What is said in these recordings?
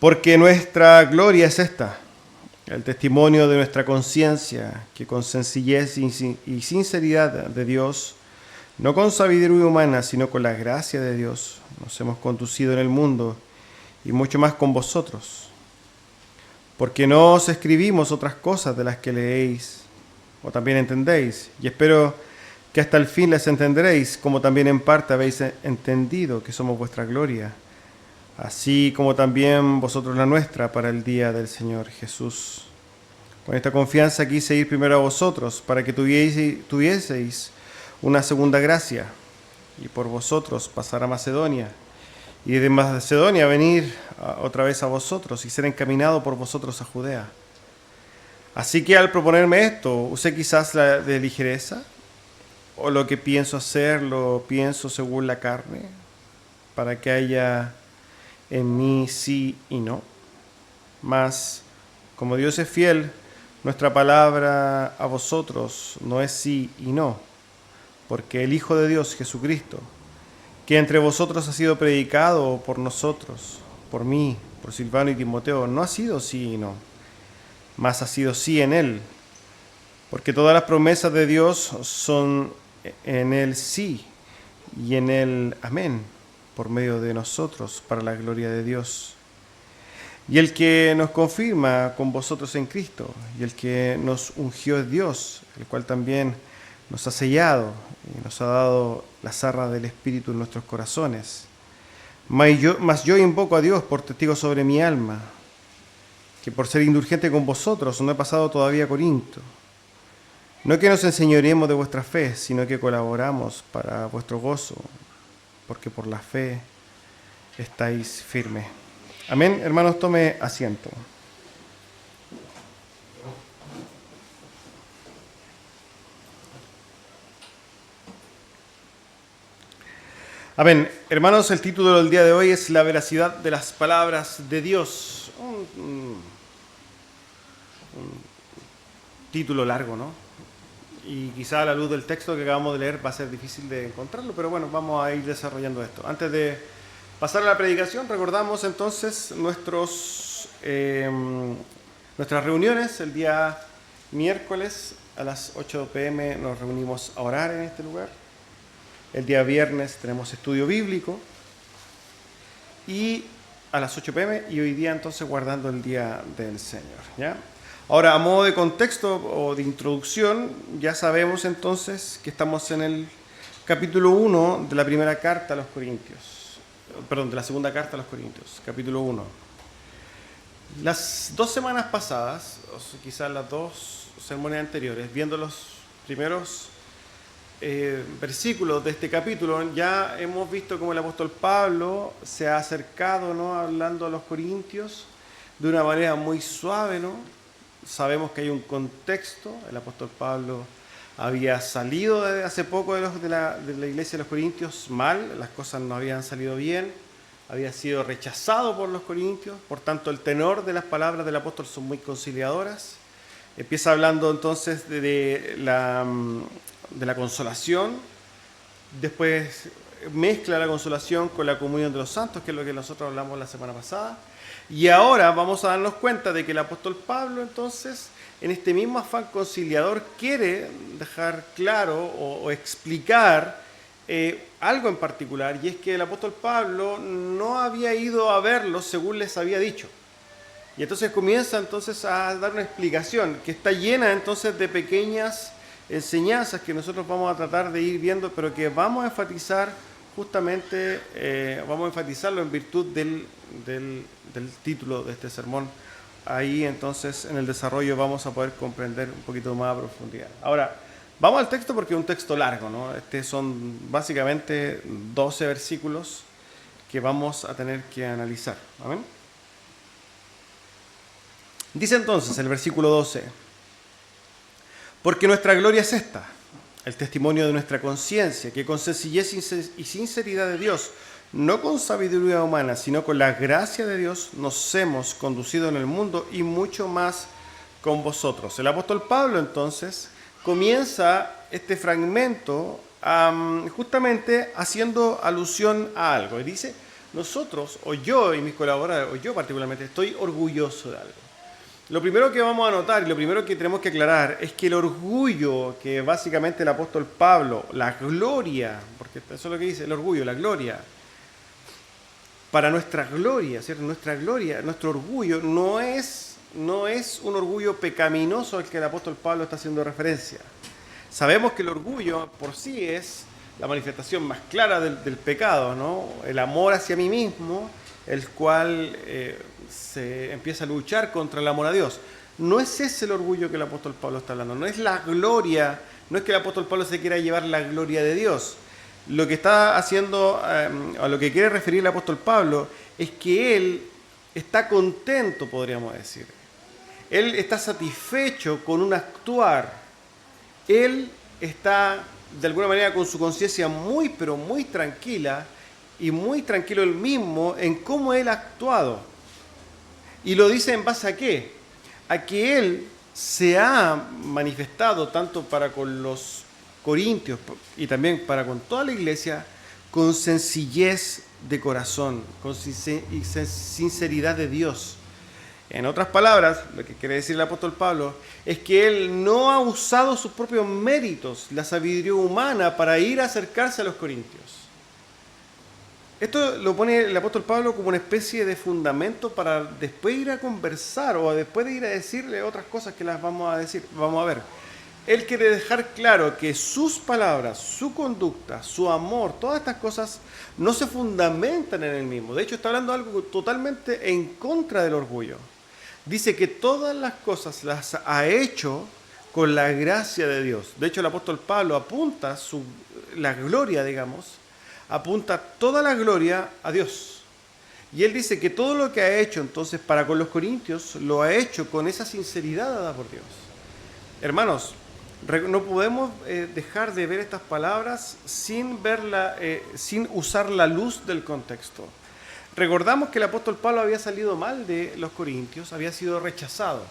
Porque nuestra gloria es esta, el testimonio de nuestra conciencia, que con sencillez y sinceridad de Dios, no con sabiduría humana, sino con la gracia de Dios, nos hemos conducido en el mundo, y mucho más con vosotros. Porque no os escribimos otras cosas de las que leéis, o también entendéis, y espero que hasta el fin les entenderéis, como también en parte habéis entendido que somos vuestra gloria, así como también vosotros la nuestra para el día del Señor Jesús. Con esta confianza quise ir primero a vosotros, para que tuvieseis una segunda gracia, y por vosotros pasar a Macedonia, y de Macedonia venir otra vez a vosotros, y ser encaminado por vosotros a Judea. Así que al proponerme esto, usé quizás de ligereza, o lo que pienso hacer, lo pienso según la carne, para que haya en mí sí y no. Mas, como Dios es fiel, nuestra palabra a vosotros no es sí y no, porque el Hijo de Dios, Jesucristo, que entre vosotros ha sido predicado por nosotros, por mí, por Silvano y Timoteo, no ha sido sí y no, mas ha sido sí en Él, porque todas las promesas de Dios son en Él sí y en Él amén, por medio de nosotros, para la gloria de Dios. Y el que nos confirma con vosotros en Cristo, y el que nos ungió es Dios, el cual también nos ha sellado y nos ha dado las arras del Espíritu en nuestros corazones. Mas yo invoco a Dios por testigo sobre mi alma, que por ser indulgente con vosotros no he pasado todavía a Corinto. No que nos enseñoremos de vuestra fe, sino que colaboramos para vuestro gozo, porque por la fe estáis firmes. Amén. Hermanos, tome asiento. Amén. Hermanos, el título del día de hoy es La veracidad de las palabras de Dios. Un título largo, ¿no? Y quizá a la luz del texto que acabamos de leer va a ser difícil de encontrarlo, pero bueno, vamos a ir desarrollando esto. Antes de pasar a la predicación, recordamos entonces nuestras reuniones. El día miércoles a las 8 p.m. nos reunimos a orar en este lugar. El día viernes tenemos estudio bíblico y a las 8 p.m. y hoy día entonces guardando el día del Señor, ¿ya? Ahora, a modo de contexto o de introducción, ya sabemos entonces que estamos en el capítulo 1 de la primera carta a los Corintios, perdón, de la segunda carta a los Corintios, capítulo 1. Las 2 semanas pasadas, o quizás las 2 sermones anteriores, viendo los primeros versículos de este capítulo, ya hemos visto cómo el apóstol Pablo se ha acercado, ¿no?, hablando a los corintios de una manera muy suave, ¿no? Sabemos que hay un contexto. El apóstol Pablo había salido hace poco de la iglesia de los corintios mal, las cosas no habían salido bien, había sido rechazado por los corintios, por tanto el tenor de las palabras del apóstol son muy conciliadoras. Empieza hablando entonces de la consolación, después mezcla la consolación con la comunión de los santos, que es lo que nosotros hablamos la semana pasada, y ahora vamos a darnos cuenta de que el apóstol Pablo entonces, en este mismo afán conciliador, quiere dejar claro o explicar algo en particular, y es que el apóstol Pablo no había ido a verlos según les había dicho. Y entonces comienza entonces a dar una explicación que está llena entonces de pequeñas enseñanzas que nosotros vamos a tratar de ir viendo, pero que vamos a enfatizar justamente, vamos a enfatizarlo en virtud del título de este sermón. Ahí entonces en el desarrollo vamos a poder comprender un poquito más a profundidad. Ahora, vamos al texto porque es un texto largo, ¿no? Son básicamente 12 versículos que vamos a tener que analizar. ¿Amén? Dice entonces el versículo 12: porque nuestra gloria es esta, el testimonio de nuestra conciencia, que con sencillez y sinceridad de Dios, no con sabiduría humana, sino con la gracia de Dios, nos hemos conducido en el mundo y mucho más con vosotros. El apóstol Pablo entonces comienza este fragmento justamente haciendo alusión a algo. Y dice, nosotros, o yo y mis colaboradores, o yo particularmente, estoy orgulloso de algo. Lo primero que vamos a notar y lo primero que tenemos que aclarar es que el orgullo que básicamente el apóstol Pablo, la gloria, porque eso es lo que dice, el orgullo, la gloria, para nuestra gloria, ¿cierto? Nuestra gloria, nuestro orgullo no es un orgullo pecaminoso al que el apóstol Pablo está haciendo referencia. Sabemos que el orgullo por sí es la manifestación más clara del pecado, ¿no? El amor hacia mí mismo, el cual se empieza a luchar contra el amor a Dios. No es ese el orgullo que el apóstol Pablo está hablando, no es la gloria, no es que el apóstol Pablo se quiera llevar la gloria de Dios. Lo que está haciendo, a lo que quiere referir el apóstol Pablo, es que él está contento, podríamos decir. Él está satisfecho con un actuar. Él está, de alguna manera, con su conciencia muy, pero muy tranquila, y muy tranquilo él mismo en cómo él ha actuado. Y lo dice en base a qué? A que él se ha manifestado tanto para con los corintios y también para con toda la iglesia con sencillez de corazón, con sinceridad de Dios. En otras palabras, lo que quiere decir el apóstol Pablo es que él no ha usado sus propios méritos, la sabiduría humana, para ir a acercarse a los corintios. Esto lo pone el apóstol Pablo como una especie de fundamento para después ir a conversar o después de ir a decirle otras cosas que las vamos a decir, vamos a ver. Él quiere dejar claro que sus palabras, su conducta, su amor, todas estas cosas no se fundamentan en él mismo. De hecho, está hablando de algo totalmente en contra del orgullo. Dice que todas las cosas las ha hecho con la gracia de Dios. De hecho, el apóstol Pablo apunta la gloria, digamos, apunta toda la gloria a Dios. Y él dice que todo lo que ha hecho entonces para con los corintios lo ha hecho con esa sinceridad dada por Dios. Hermanos, no podemos dejar de ver estas palabras sin usar la luz del contexto. Recordamos que el apóstol Pablo había salido mal de los corintios, había sido rechazado.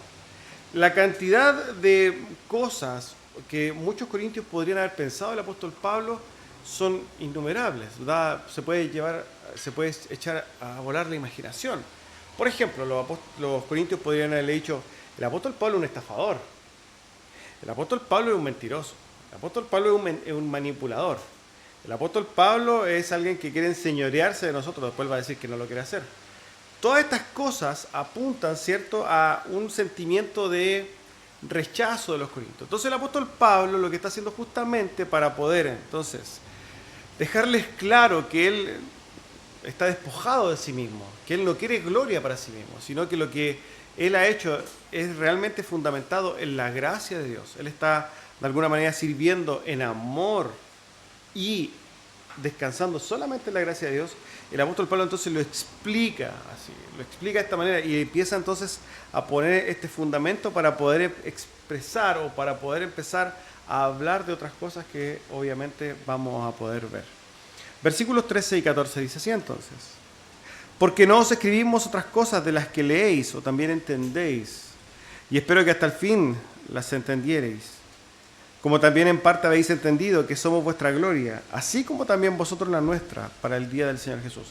La cantidad de cosas que muchos corintios podrían haber pensado del apóstol Pablo son innumerables. Se puede echar a volar la imaginación. Por ejemplo, los corintios podrían haberle dicho: el apóstol Pablo es un estafador, el apóstol Pablo es un mentiroso, el apóstol Pablo es un manipulador, el apóstol Pablo es alguien que quiere enseñorearse de nosotros, después va a decir que no lo quiere hacer. Todas estas cosas apuntan, ¿cierto?, a un sentimiento de rechazo de los corintios. Entonces el apóstol Pablo lo que está haciendo justamente para poder entonces dejarles claro que él está despojado de sí mismo, que él no quiere gloria para sí mismo, sino que lo que él ha hecho es realmente fundamentado en la gracia de Dios. Él está de alguna manera sirviendo en amor y descansando solamente en la gracia de Dios. El apóstol Pablo entonces lo explica así, lo explica de esta manera y empieza entonces a poner este fundamento para poder expresar o para poder empezar a hablar de otras cosas que obviamente vamos a poder ver. Versículos 13 y 14 dice así entonces: porque no os escribimos otras cosas de las que leéis o también entendéis, y espero que hasta el fin las entendiereis, como también en parte habéis entendido que somos vuestra gloria, así como también vosotros la nuestra, para el día del Señor Jesús.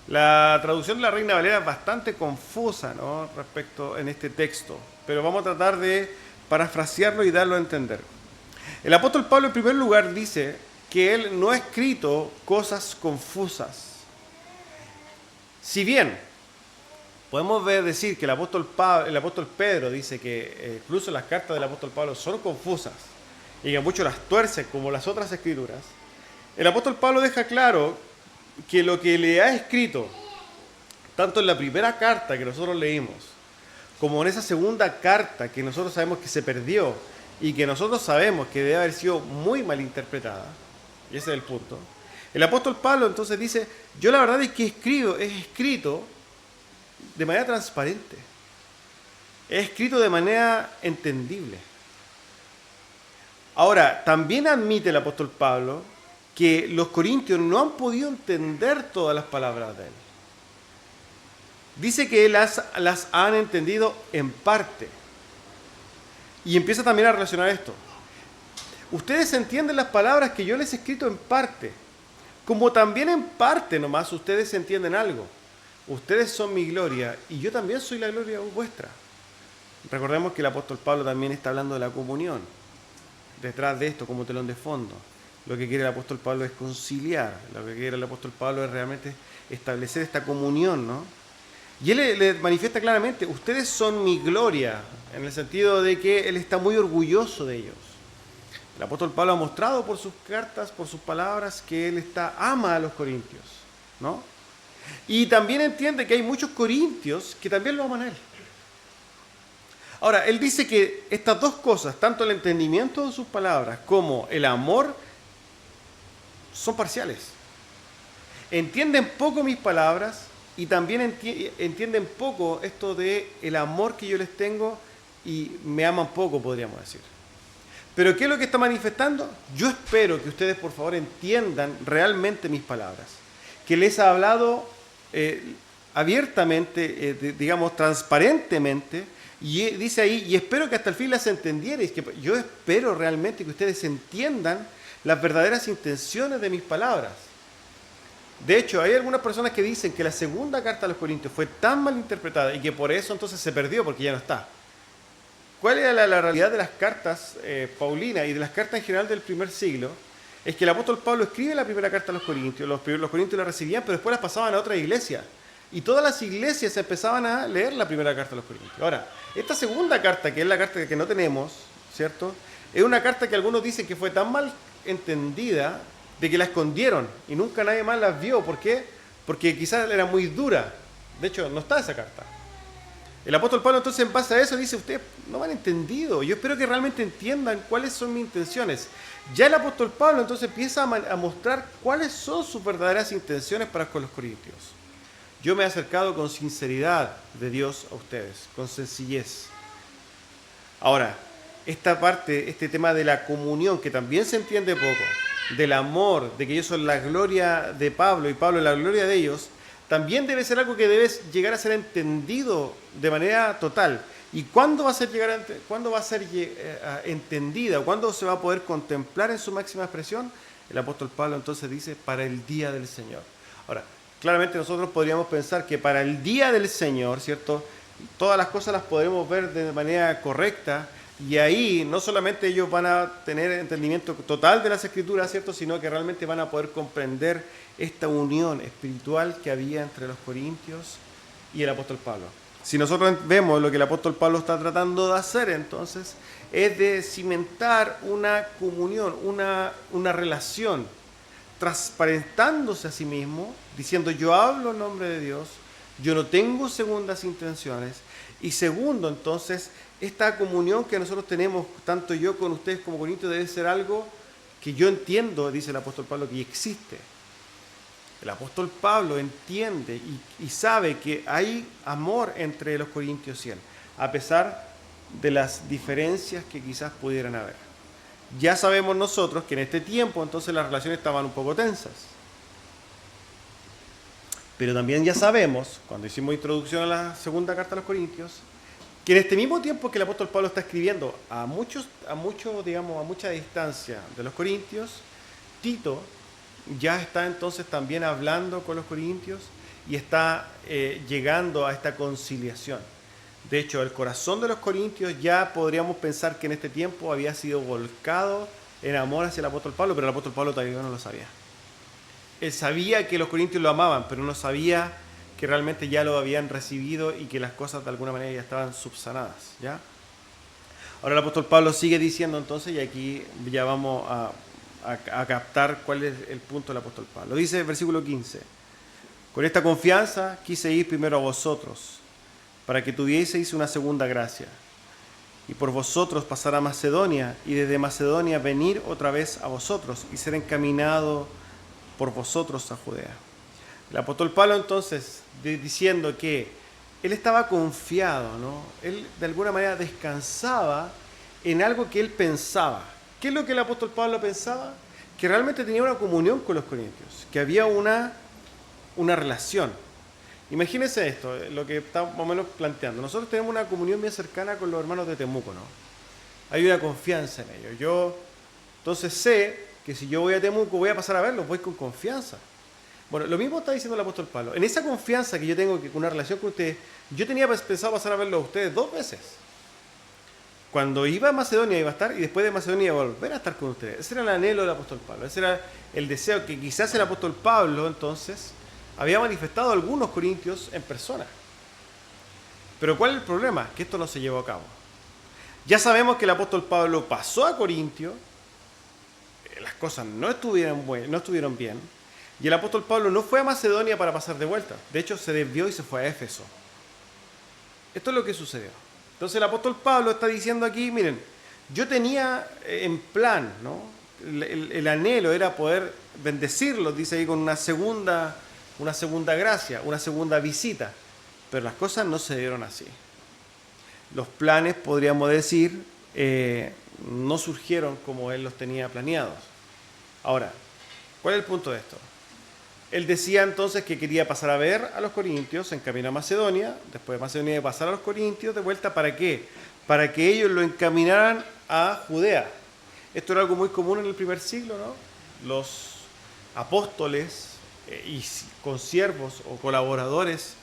La traducción de la Reina Valera es bastante confusa, ¿no?, respecto en este texto, pero vamos a tratar de parafrasearlo y darlo a entender. El apóstol Pablo en primer lugar dice que él no ha escrito cosas confusas. Si bien podemos decir que el apóstol Pedro dice que incluso las cartas del apóstol Pablo son confusas y que muchos las tuercen como las otras escrituras, el apóstol Pablo deja claro que lo que le ha escrito, tanto en la primera carta que nosotros leímos, como en esa segunda carta que nosotros sabemos que se perdió y que nosotros sabemos que debe haber sido muy mal interpretada, y ese es el punto, el apóstol Pablo entonces dice: yo la verdad es que he escrito de manera transparente, he escrito de manera entendible. Ahora, también admite el apóstol Pablo que los corintios no han podido entender todas las palabras de él. Dice que las han entendido en parte. Y empieza también a relacionar esto. Ustedes entienden las palabras que yo les he escrito en parte, como también en parte nomás ustedes entienden algo. Ustedes son mi gloria y yo también soy la gloria vuestra. Recordemos que el apóstol Pablo también está hablando de la comunión. Detrás de esto, como telón de fondo, lo que quiere el apóstol Pablo es conciliar. Lo que quiere el apóstol Pablo es realmente establecer esta comunión, ¿no? Y él le manifiesta claramente, ustedes son mi gloria, en el sentido de que él está muy orgulloso de ellos. El apóstol Pablo ha mostrado por sus cartas, por sus palabras, que él ama a los corintios, ¿no? Y también entiende que hay muchos corintios que también lo aman a él. Ahora, él dice que estas dos cosas, tanto el entendimiento de sus palabras como el amor, son parciales. Entienden poco mis palabras y también entienden poco esto de el amor que yo les tengo y me aman poco, podríamos decir. Pero ¿qué es lo que está manifestando? Yo espero que ustedes, por favor, entiendan realmente mis palabras. Que les ha hablado abiertamente, digamos, transparentemente, y dice ahí, y espero que hasta el fin las entendierais, que yo espero realmente que ustedes entiendan las verdaderas intenciones de mis palabras. De hecho, hay algunas personas que dicen que la segunda carta a los Corintios fue tan mal interpretada y que por eso entonces se perdió, porque ya no está. ¿Cuál era la realidad de las cartas paulinas y de las cartas en general del primer siglo? Es que el apóstol Pablo escribe la primera carta a los Corintios, los Corintios la recibían, pero después las pasaban a otra iglesia. Y todas las iglesias empezaban a leer la primera carta a los Corintios. Ahora, esta segunda carta, que es la carta que no tenemos, ¿cierto? Es una carta que algunos dicen que fue tan mal entendida de que la escondieron y nunca nadie más la vio. ¿Por qué? Porque quizás era muy dura. De hecho, no está esa carta. El apóstol Pablo entonces en base a eso dice, ustedes no me han entendido, yo espero que realmente entiendan cuáles son mis intenciones. Ya el apóstol Pablo entonces empieza a mostrar cuáles son sus verdaderas intenciones para con los corintios. Yo me he acercado con sinceridad de Dios a ustedes, con sencillez. Ahora, esta parte, este tema de la comunión, que también se entiende poco, del amor, de que ellos son la gloria de Pablo y Pablo es la gloria de ellos, también debe ser algo que debe llegar a ser entendido de manera total. ¿Y cuándo va a ser, entendida? ¿Cuándo se va a poder contemplar en su máxima expresión? El apóstol Pablo entonces dice, para el día del Señor. Ahora, claramente nosotros podríamos pensar que para el día del Señor, ¿cierto? Todas las cosas las podremos ver de manera correcta, y ahí no solamente ellos van a tener entendimiento total de las Escrituras, ¿cierto? Sino que realmente van a poder comprender esta unión espiritual que había entre los corintios y el apóstol Pablo. Si nosotros vemos lo que el apóstol Pablo está tratando de hacer, entonces, es de cimentar una comunión, una relación, transparentándose a sí mismo, diciendo yo hablo en nombre de Dios, yo no tengo segundas intenciones, y segundo, entonces, esta comunión que nosotros tenemos, tanto yo con ustedes como corintios, debe ser algo que yo entiendo, dice el apóstol Pablo, que existe. El apóstol Pablo entiende y sabe que hay amor entre los corintios y él, a pesar de las diferencias que quizás pudieran haber. Ya sabemos nosotros que en este tiempo entonces las relaciones estaban un poco tensas. Pero también ya sabemos, cuando hicimos introducción a la segunda carta a los Corintios, que en este mismo tiempo que el apóstol Pablo está escribiendo a mucha distancia de los Corintios, Tito ya está entonces también hablando con los corintios y está llegando a esta conciliación. De hecho, el corazón de los corintios ya podríamos pensar que en este tiempo había sido volcado en amor hacia el apóstol Pablo, pero el apóstol Pablo todavía no lo sabía. Él sabía que los corintios lo amaban, pero no sabía que realmente ya lo habían recibido y que las cosas de alguna manera ya estaban subsanadas, ¿ya? Ahora el apóstol Pablo sigue diciendo entonces, y aquí ya vamos a captar cuál es el punto del apóstol Pablo. Dice el versículo 15, con esta confianza quise ir primero a vosotros, para que tuvieseis una segunda gracia, y por vosotros pasar a Macedonia, y desde Macedonia venir otra vez a vosotros, y ser encaminado por vosotros a Judea. El apóstol Pablo entonces, diciendo que él estaba confiado, ¿no? Él de alguna manera descansaba en algo que él pensaba. ¿Qué es lo que el apóstol Pablo pensaba? Que realmente tenía una comunión con los corintios, que había una relación. Imagínense esto, lo que está más o menos planteando. Nosotros tenemos una comunión bien cercana con los hermanos de Temuco, ¿no? Hay una confianza en ellos. Yo entonces sé que si yo voy a Temuco voy a pasar a verlos, voy con confianza. Bueno, lo mismo está diciendo el apóstol Pablo. En esa confianza que yo tengo con una relación con ustedes, yo tenía pensado pasar a verlos a ustedes 2 veces. Cuando iba a Macedonia iba a estar y después de Macedonia iba a volver a estar con ustedes. Ese era el anhelo del apóstol Pablo. Ese era el deseo que quizás el apóstol Pablo entonces había manifestado a algunos corintios en persona. Pero ¿cuál es el problema? Que esto no se llevó a cabo. Ya sabemos que el apóstol Pablo pasó a Corintio, las cosas no estuvieron bien, y el apóstol Pablo no fue a Macedonia para pasar de vuelta. De hecho, se desvió y se fue a Éfeso. Esto es lo que sucedió. Entonces el apóstol Pablo está diciendo aquí, miren, yo tenía en plan, ¿no? El anhelo era poder bendecirlos, dice ahí, con una segunda gracia, una segunda visita. Pero las cosas no se dieron así. Los planes, podríamos decir, no surgieron como él los tenía planeados. Ahora, ¿cuál es el punto de esto? Él decía entonces que quería pasar a ver a los corintios en camino a Macedonia, después de Macedonia pasar a los corintios de vuelta, ¿para qué? Para que ellos lo encaminaran a Judea. Esto era algo muy común en el primer siglo, ¿no? Los apóstoles y consiervos o colaboradores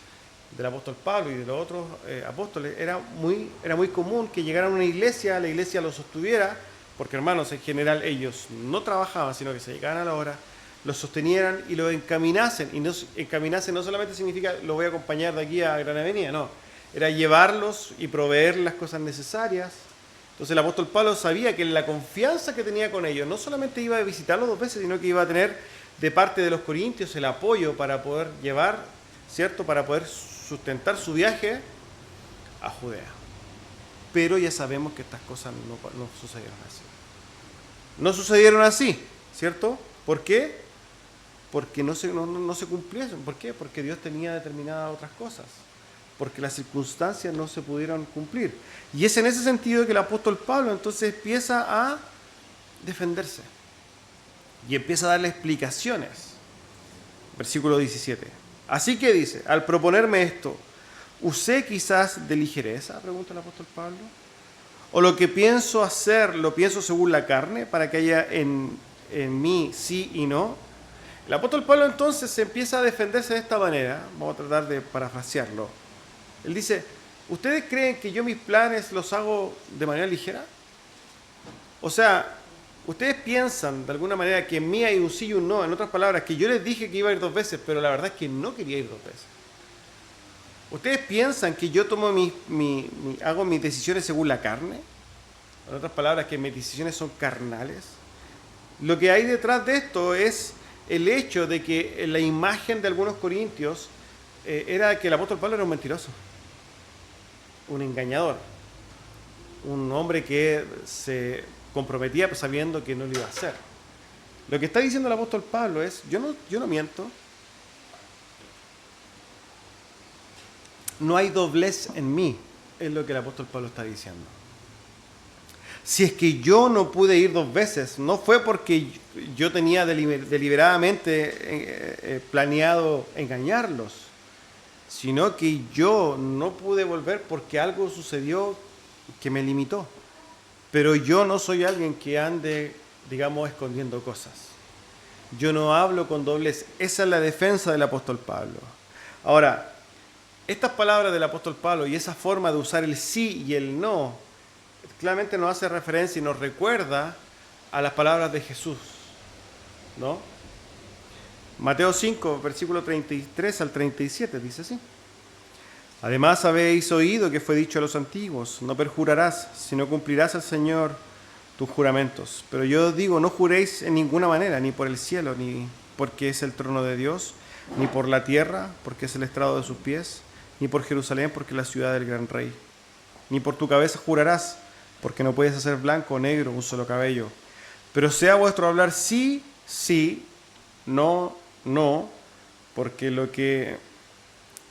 del apóstol Pablo y de los otros apóstoles, era muy común que llegaran a una iglesia, la iglesia los sostuviera, porque hermanos, en general ellos no trabajaban, sino que se llegaban a la hora, los sostenieran y los encaminasen. Y encaminasen no solamente significa lo voy a acompañar de aquí a Gran Avenida, no. Era llevarlos y proveer las cosas necesarias. Entonces el apóstol Pablo sabía que la confianza que tenía con ellos, no solamente iba a visitarlos 2 veces, sino que iba a tener de parte de los corintios el apoyo para poder llevar, ¿cierto? Para poder sustentar su viaje a Judea. Pero ya sabemos que estas cosas no sucedieron así. No sucedieron así, ¿cierto? ¿Por qué? Porque no se cumplieron. ¿Por qué? Porque Dios tenía determinadas otras cosas. Porque las circunstancias no se pudieron cumplir. Y es en ese sentido que el apóstol Pablo entonces empieza a defenderse. Y empieza a darle explicaciones. Versículo 17. Así que dice, al proponerme esto, ¿usé quizás de ligereza? Pregunta el apóstol Pablo. ¿O lo que pienso hacer, lo pienso según la carne, para que haya en mí sí y no? El apóstol Pablo entonces empieza a defenderse de esta manera. Vamos a tratar de parafrasearlo. Él dice, ¿ustedes creen que yo mis planes los hago de manera ligera? O sea, ¿ustedes piensan de alguna manera que en mí hay un sí y un no? En otras palabras, que yo les dije que iba a ir 2 veces, pero la verdad es que no quería ir 2 veces. ¿Ustedes piensan que yo tomo hago mis decisiones según la carne? En otras palabras, que mis decisiones son carnales. Lo que hay detrás de esto es el hecho de que la imagen de algunos corintios era que el apóstol Pablo era un mentiroso, un engañador, un hombre que se comprometía sabiendo que no lo iba a hacer. Lo que está diciendo el apóstol Pablo es, yo no miento, no hay doblez en mí, es lo que el apóstol Pablo está diciendo. Si es que yo no pude ir 2 veces, no fue porque yo tenía deliberadamente planeado engañarlos, sino que yo no pude volver porque algo sucedió que me limitó. Pero yo no soy alguien que ande, digamos, escondiendo cosas. Yo no hablo con doblez. Esa es la defensa del apóstol Pablo. Ahora, estas palabras del apóstol Pablo y esa forma de usar el sí y el no, claramente nos hace referencia y nos recuerda a las palabras de Jesús, ¿no? Mateo 5, versículo 33 al 37, dice así. Además habéis oído que fue dicho a los antiguos, no perjurarás, sino cumplirás al Señor tus juramentos. Pero yo os digo, no juréis en ninguna manera, ni por el cielo, ni porque es el trono de Dios, ni por la tierra, porque es el estrado de sus pies, ni por Jerusalén, porque es la ciudad del gran rey. Ni por tu cabeza jurarás, porque no puedes hacer blanco o negro un solo cabello. Pero sea vuestro hablar sí, sí, no, no, porque lo que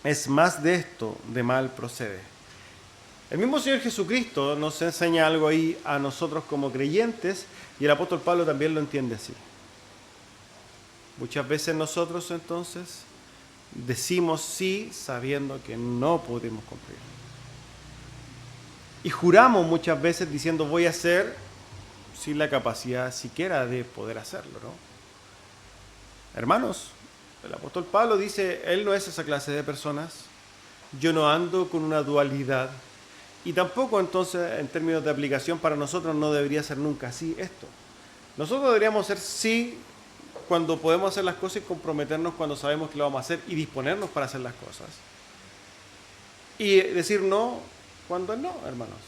es más de esto, de mal procede. El mismo Señor Jesucristo nos enseña algo ahí a nosotros como creyentes, y el apóstol Pablo también lo entiende así. Muchas veces nosotros entonces decimos sí sabiendo que no podemos cumplir. Y juramos muchas veces diciendo voy a hacer sin la capacidad siquiera de poder hacerlo, ¿no? Hermanos, el apóstol Pablo dice, él no es esa clase de personas. Yo no ando con una dualidad. Y tampoco entonces, en términos de aplicación, para nosotros no debería ser nunca así esto. Nosotros deberíamos ser sí cuando podemos hacer las cosas y comprometernos cuando sabemos que lo vamos a hacer y disponernos para hacer las cosas. Y decir no cuando no, hermanos.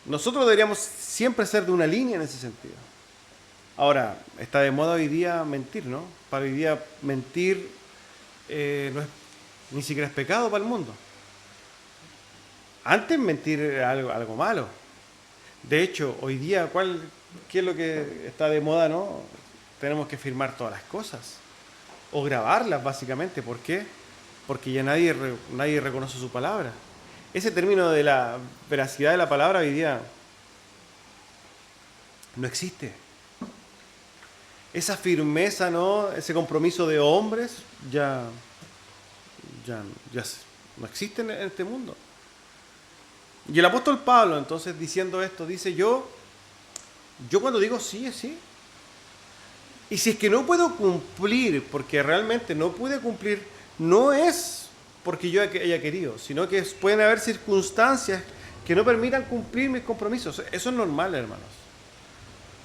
Nosotros deberíamos siempre ser de una línea en ese sentido. Ahora, está de moda hoy día mentir, ¿no? Para hoy día mentir no es, ni siquiera es pecado para el mundo. Antes mentir era algo malo. De hecho, hoy día, ¿qué es lo que está de moda, no? Tenemos que firmar todas las cosas. O grabarlas, básicamente. ¿Por qué? Porque ya nadie reconoce su palabra. Ese término de la veracidad de la palabra hoy día no existe. Esa firmeza, ¿no? Ese compromiso de hombres ya no existe en este mundo. Y el apóstol Pablo, entonces, diciendo esto, dice, yo cuando digo sí, es sí. Y si es que no puedo cumplir, porque realmente no pude cumplir, no es porque yo haya querido, sino que pueden haber circunstancias que no permitan cumplir mis compromisos. Eso es normal, hermanos.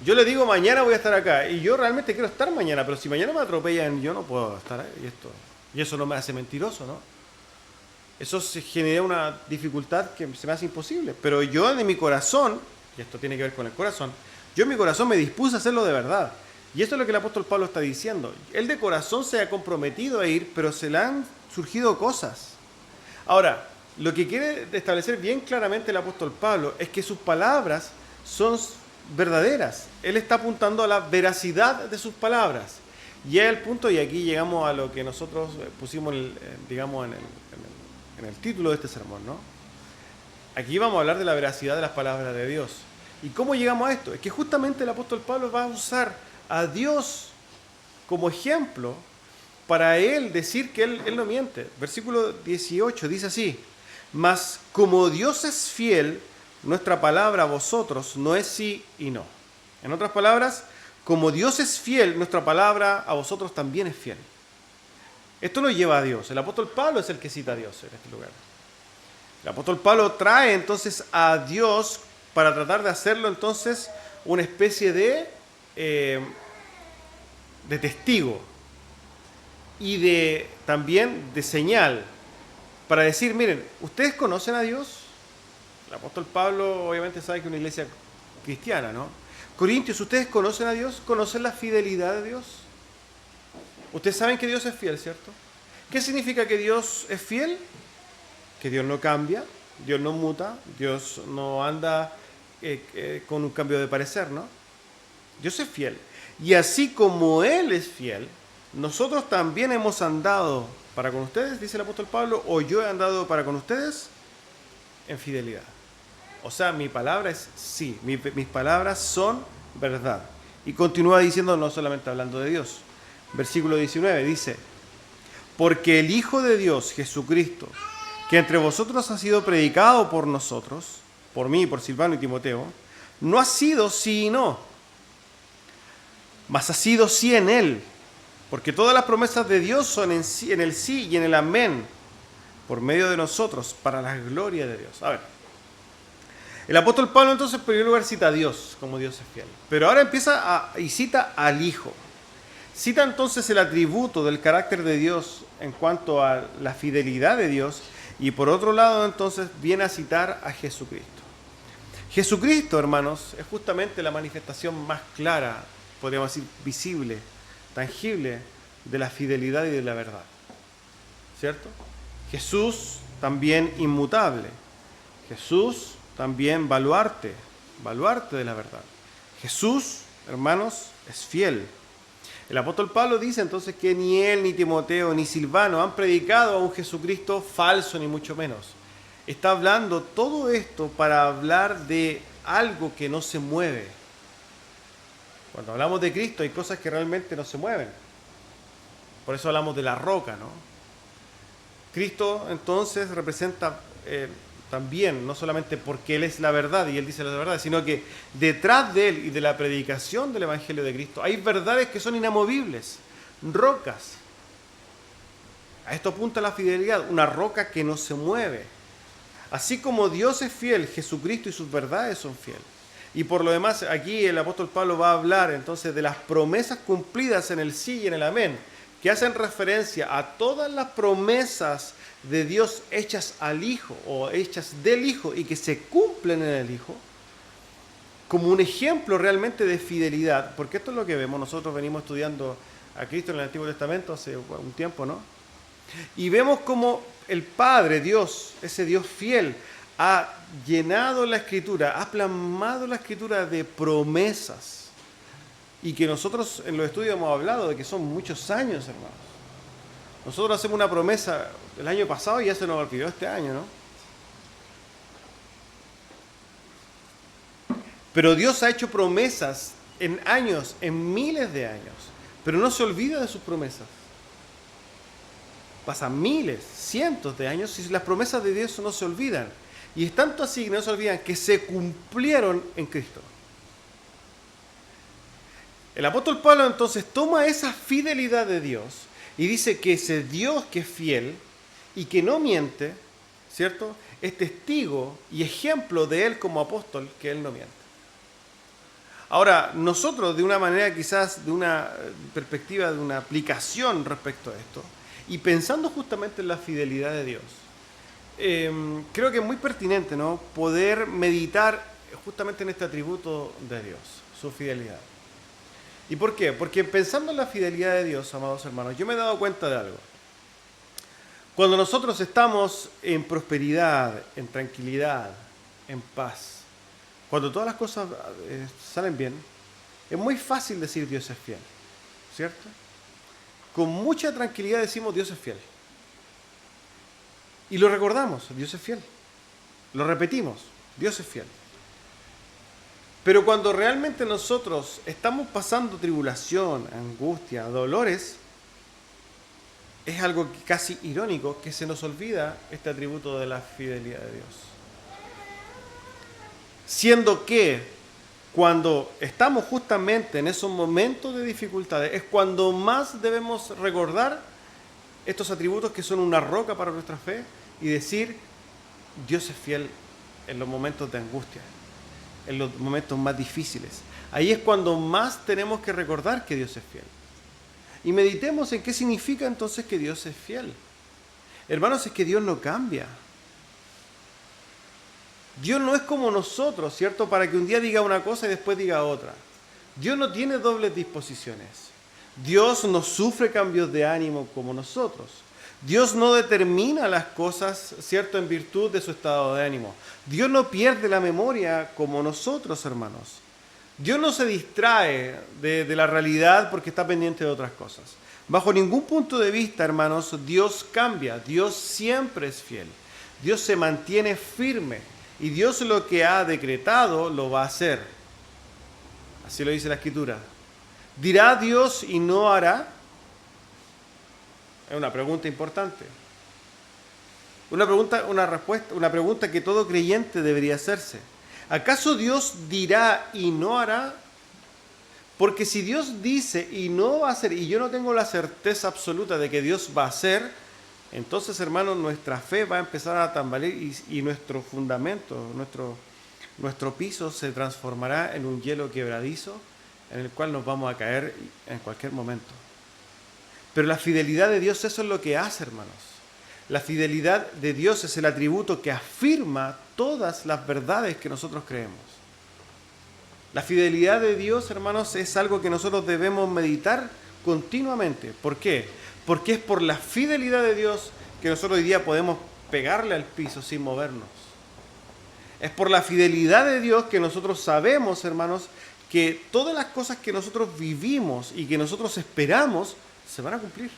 Yo le digo, mañana voy a estar acá, y yo realmente quiero estar mañana, pero si mañana me atropellan, yo no puedo estar ahí. Y eso no me hace mentiroso, ¿no? Eso se genera una dificultad que se me hace imposible. Pero yo de mi corazón, y esto tiene que ver con el corazón, yo en mi corazón me dispuse a hacerlo de verdad. Y esto es lo que el apóstol Pablo está diciendo. Él de corazón se ha comprometido a ir, pero se le han surgido cosas. Ahora, lo que quiere establecer bien claramente el apóstol Pablo es que sus palabras son verdaderas. Él está apuntando a la veracidad de sus palabras. Y es el punto, y aquí llegamos a lo que nosotros pusimos, digamos, en el título de este sermón, ¿no? Aquí vamos a hablar de la veracidad de las palabras de Dios. ¿Y cómo llegamos a esto? Es que justamente el apóstol Pablo va a usar a Dios como ejemplo para él decir que él no miente. Versículo 18 dice así: mas como Dios es fiel, nuestra palabra a vosotros no es sí y no. En otras palabras, como Dios es fiel, nuestra palabra a vosotros también es fiel. Esto lo lleva a Dios. El apóstol Pablo es el que cita a Dios en este lugar. El apóstol Pablo trae entonces a Dios para tratar de hacerlo entonces una especie de testigo y también de señal para decir, miren, ¿ustedes conocen a Dios? El apóstol Pablo obviamente sabe que es una iglesia cristiana, ¿no? Corintios, ¿ustedes conocen a Dios? ¿Conocen la fidelidad de Dios? Ustedes saben que Dios es fiel, ¿cierto? ¿Qué significa que Dios es fiel? Que Dios no cambia, Dios no muta, Dios no anda con un cambio de parecer, ¿no? Dios es fiel. Y así como Él es fiel, nosotros también hemos andado para con ustedes, dice el apóstol Pablo, o yo he andado para con ustedes en fidelidad. O sea, mi palabra es sí, mis palabras son verdad. Y continúa diciendo, no solamente hablando de Dios. Versículo 19 dice, porque el Hijo de Dios, Jesucristo, que entre vosotros ha sido predicado por nosotros, por mí, por Silvano y Timoteo, no ha sido sí y no, mas ha sido sí en Él, porque todas las promesas de Dios son en el sí y en el amén, por medio de nosotros, para la gloria de Dios. A ver, el apóstol Pablo entonces en primer lugar cita a Dios, como Dios es fiel, pero ahora empieza y cita al Hijo. Cita entonces el atributo del carácter de Dios en cuanto a la fidelidad de Dios, y por otro lado entonces viene a citar a Jesucristo. Jesucristo, hermanos, es justamente la manifestación más clara, podríamos decir visible, tangible, de la fidelidad y de la verdad. ¿Cierto? Jesús también inmutable. Jesús también baluarte de la verdad. Jesús, hermanos, es fiel. El apóstol Pablo dice entonces que ni él, ni Timoteo, ni Silvano han predicado a un Jesucristo falso, ni mucho menos. Está hablando todo esto para hablar de algo que no se mueve. Cuando hablamos de Cristo hay cosas que realmente no se mueven. Por eso hablamos de la roca, ¿no? Cristo entonces representa también, no solamente porque Él es la verdad y Él dice la verdad, sino que detrás de Él y de la predicación del Evangelio de Cristo hay verdades que son inamovibles, rocas. A esto apunta la fidelidad, una roca que no se mueve. Así como Dios es fiel, Jesucristo y sus verdades son fieles. Y por lo demás, aquí el apóstol Pablo va a hablar entonces de las promesas cumplidas en el sí y en el amén, que hacen referencia a todas las promesas de Dios hechas al Hijo o hechas del Hijo y que se cumplen en el Hijo, como un ejemplo realmente de fidelidad, porque esto es lo que vemos. Nosotros venimos estudiando a Cristo en el Antiguo Testamento hace un tiempo, ¿no? Y vemos como el Padre, Dios, ese Dios fiel, ha llenado la Escritura, ha plasmado la Escritura de promesas. Y que nosotros en los estudios hemos hablado de que son muchos años, hermanos. Nosotros hacemos una promesa el año pasado y ya se nos olvidó este año, ¿no? Pero Dios ha hecho promesas en años, en miles de años, pero no se olvida de sus promesas. Pasan miles, cientos de años y las promesas de Dios no se olvidan. Y es tanto así que no se olvidan que se cumplieron en Cristo. El apóstol Pablo entonces toma esa fidelidad de Dios y dice que ese Dios que es fiel y que no miente, ¿cierto? Es testigo y ejemplo de Él como apóstol que Él no miente. Ahora, nosotros de una manera quizás, de una perspectiva, de una aplicación respecto a esto, y pensando justamente en la fidelidad de Dios, creo que es muy pertinente, ¿no?, poder meditar justamente en este atributo de Dios, su fidelidad. ¿Y por qué? Porque pensando en la fidelidad de Dios, amados hermanos, yo me he dado cuenta de algo. Cuando nosotros estamos en prosperidad, en tranquilidad, en paz, cuando todas las cosas salen bien, es muy fácil decir Dios es fiel, ¿cierto? Con mucha tranquilidad decimos Dios es fiel. Y lo recordamos, Dios es fiel. Lo repetimos, Dios es fiel. Pero cuando realmente nosotros estamos pasando tribulación, angustia, dolores, es algo casi irónico que se nos olvida este atributo de la fidelidad de Dios. Siendo que cuando estamos justamente en esos momentos de dificultades es cuando más debemos recordar estos atributos que son una roca para nuestra fe y decir, Dios es fiel en los momentos de angustia, en los momentos más difíciles. Ahí es cuando más tenemos que recordar que Dios es fiel. Y meditemos en qué significa entonces que Dios es fiel. Hermanos, es que Dios no cambia. Dios no es como nosotros, ¿cierto? Para que un día diga una cosa y después diga otra. Dios no tiene dobles disposiciones. Dios no sufre cambios de ánimo como nosotros. Dios no determina las cosas, ¿cierto?, en virtud de su estado de ánimo. Dios no pierde la memoria como nosotros, hermanos. Dios no se distrae de la realidad porque está pendiente de otras cosas. Bajo ningún punto de vista, hermanos, Dios cambia. Dios siempre es fiel. Dios se mantiene firme. Y Dios lo que ha decretado lo va a hacer. Así lo dice la Escritura. ¿Dirá Dios y no hará? Es una pregunta importante. Una pregunta que todo creyente debería hacerse. ¿Acaso Dios dirá y no hará? Porque si Dios dice y no va a hacer, y yo no tengo la certeza absoluta de que Dios va a hacer, entonces, hermanos, nuestra fe va a empezar a tambalear y nuestro fundamento, nuestro piso se transformará en un hielo quebradizo en el cual nos vamos a caer en cualquier momento. Pero la fidelidad de Dios, eso es lo que hace, hermanos. La fidelidad de Dios es el atributo que afirma todas las verdades que nosotros creemos. La fidelidad de Dios, hermanos, es algo que nosotros debemos meditar continuamente. ¿Por qué? Porque es por la fidelidad de Dios que nosotros hoy día podemos pegarle al piso sin movernos. Es por la fidelidad de Dios que nosotros sabemos, hermanos, que todas las cosas que nosotros vivimos y que nosotros esperamos se van a cumplir.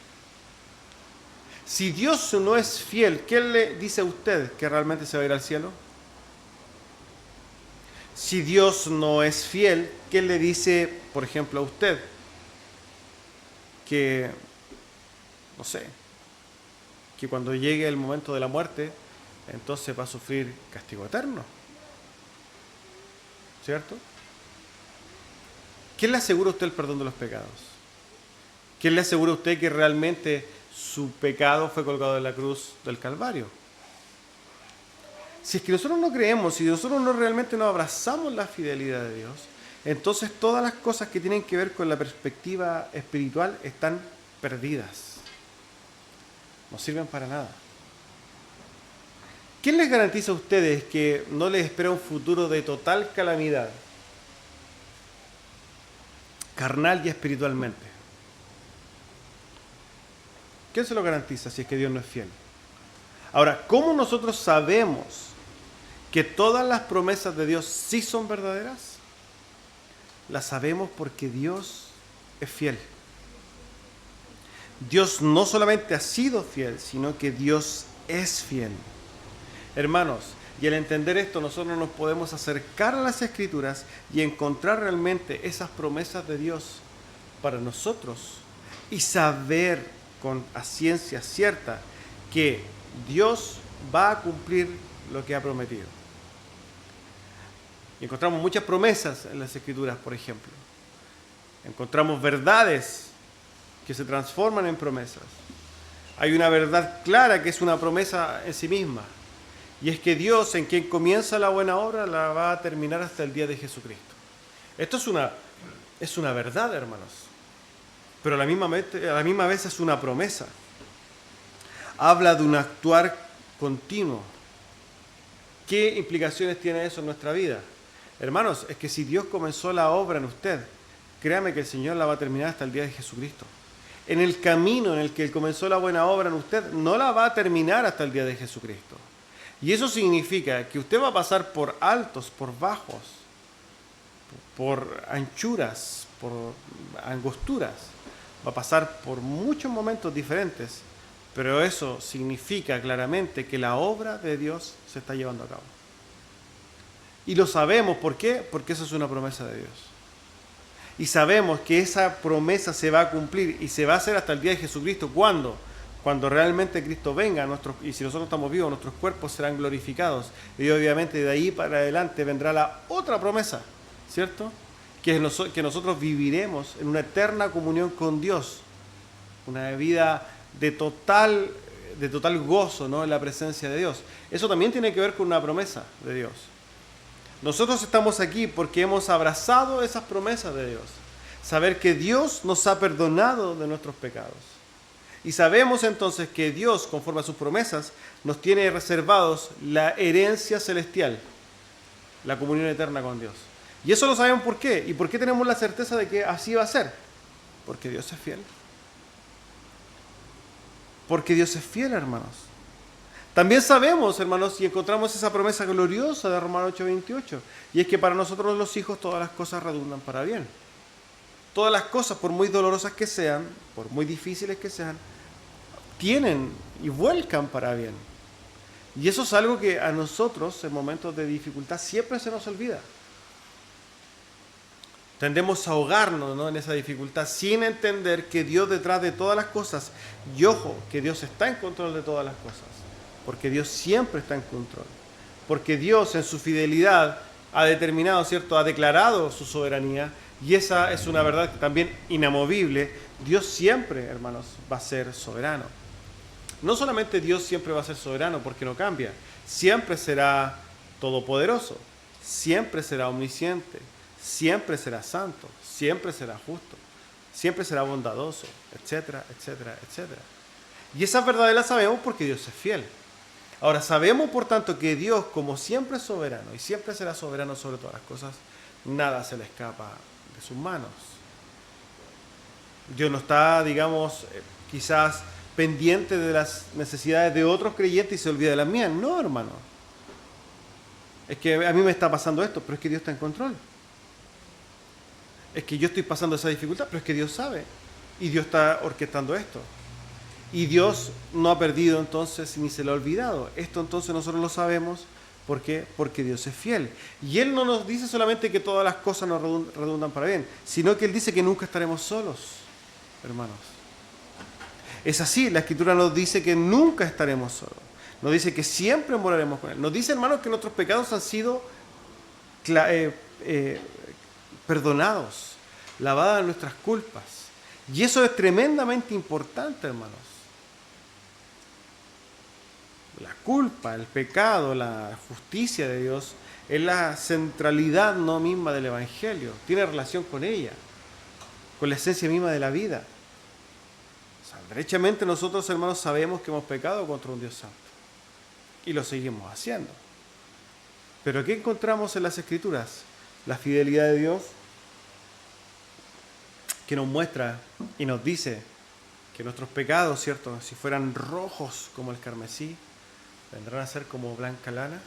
Si Dios no es fiel, ¿qué le dice a usted que realmente se va a ir al cielo? Si Dios no es fiel, ¿qué le dice, por ejemplo, a usted? Que, no sé, que cuando llegue el momento de la muerte, entonces va a sufrir castigo eterno. ¿Cierto? ¿Quién le asegura a usted el perdón de los pecados? ¿Quién le asegura a usted que realmente su pecado fue colgado en la cruz del Calvario? Si es que nosotros no creemos, si nosotros no realmente no abrazamos la fidelidad de Dios, entonces todas las cosas que tienen que ver con la perspectiva espiritual están perdidas. No sirven para nada. ¿Quién les garantiza a ustedes que no les espera un futuro de total calamidad, carnal y espiritualmente? ¿Quién se lo garantiza si es que Dios no es fiel? Ahora, ¿cómo nosotros sabemos que todas las promesas de Dios sí son verdaderas? Las sabemos porque Dios es fiel. Dios no solamente ha sido fiel, sino que Dios es fiel. Hermanos, y al entender esto, nosotros nos podemos acercar a las Escrituras y encontrar realmente esas promesas de Dios para nosotros y saber con a ciencia cierta que Dios va a cumplir lo que ha prometido. Y encontramos muchas promesas en las Escrituras, por ejemplo. Encontramos verdades que se transforman en promesas. Hay una verdad clara que es una promesa en sí misma. Y es que Dios, en quien comienza la buena obra, la va a terminar hasta el día de Jesucristo. Esto es una verdad, hermanos. Pero a la misma vez es una promesa. Habla de un actuar continuo. ¿Qué implicaciones tiene eso en nuestra vida? Hermanos, es que si Dios comenzó la obra en usted, créame que el Señor la va a terminar hasta el día de Jesucristo. En el camino en el que Él comenzó la buena obra en usted, no la va a terminar hasta el día de Jesucristo. Y eso significa que usted va a pasar por altos, por bajos, por anchuras, por angosturas. Va a pasar por muchos momentos diferentes, pero eso significa claramente que la obra de Dios se está llevando a cabo. Y lo sabemos, ¿por qué? Porque eso es una promesa de Dios. Y sabemos que esa promesa se va a cumplir y se va a hacer hasta el día de Jesucristo. ¿Cuándo? Cuando realmente Cristo venga, y si nosotros estamos vivos, nuestros cuerpos serán glorificados. Y obviamente de ahí para adelante vendrá la otra promesa, ¿cierto? Que nosotros viviremos en una eterna comunión con Dios. Una vida de total gozo, ¿no?, en la presencia de Dios. Eso también tiene que ver con una promesa de Dios. Nosotros estamos aquí porque hemos abrazado esas promesas de Dios. Saber que Dios nos ha perdonado de nuestros pecados. Y sabemos entonces que Dios, conforme a sus promesas, nos tiene reservados la herencia celestial, la comunión eterna con Dios. Y eso lo sabemos por qué. ¿Y por qué tenemos la certeza de que así va a ser? Porque Dios es fiel. Porque Dios es fiel, hermanos. También sabemos, hermanos, y encontramos esa promesa gloriosa de Romanos 8:28, y es que para nosotros los hijos todas las cosas redundan para bien. Todas las cosas, por muy dolorosas que sean, por muy difíciles que sean, tienen y vuelcan para bien. Y eso es algo que a nosotros, en momentos de dificultad, siempre se nos olvida. Tendemos a ahogarnos, ¿no?, en esa dificultad sin entender que Dios detrás de todas las cosas, y ojo, que Dios está en control de todas las cosas, porque Dios siempre está en control, porque Dios en su fidelidad ha determinado, ¿cierto?, ha declarado su soberanía, y esa es una verdad también inamovible. Dios siempre, hermanos, va a ser soberano. No solamente Dios siempre va a ser soberano porque no cambia, siempre será todopoderoso, siempre será omnisciente, siempre será santo, siempre será justo, siempre será bondadoso, etcétera, etcétera, etcétera. Y esas verdades las sabemos porque Dios es fiel. Ahora, sabemos por tanto que Dios, como siempre es soberano y siempre será soberano sobre todas las cosas, nada se le escapa de sus manos. Dios no está, digamos, quizás pendiente de las necesidades de otros creyentes y se olvida de las mías. No, hermano. Es que a mí me está pasando esto, pero es que Dios está en control. Es que yo estoy pasando esa dificultad, pero es que Dios sabe. Y Dios está orquestando esto. Y Dios no ha perdido entonces ni se lo ha olvidado. Esto entonces nosotros lo sabemos. ¿Por qué? Porque Dios es fiel. Y Él no nos dice solamente que todas las cosas nos redundan para bien, sino que Él dice que nunca estaremos solos, hermanos. Es así, la Escritura nos dice que nunca estaremos solos. Nos dice que siempre moraremos con Él. Nos dice, hermanos, que nuestros pecados han sido perdonados, lavadas nuestras culpas. Y eso es tremendamente importante, hermanos. La culpa, el pecado, la justicia de Dios es la centralidad no misma del Evangelio. Tiene relación con ella, con la esencia misma de la vida. O sea, derechamente nosotros, hermanos, sabemos que hemos pecado contra un Dios santo. Y lo seguimos haciendo. Pero ¿qué encontramos en las Escrituras? La fidelidad de Dios, que nos muestra y nos dice que nuestros pecados, ¿cierto?, si fueran rojos como el carmesí, vendrán a ser como blanca lana.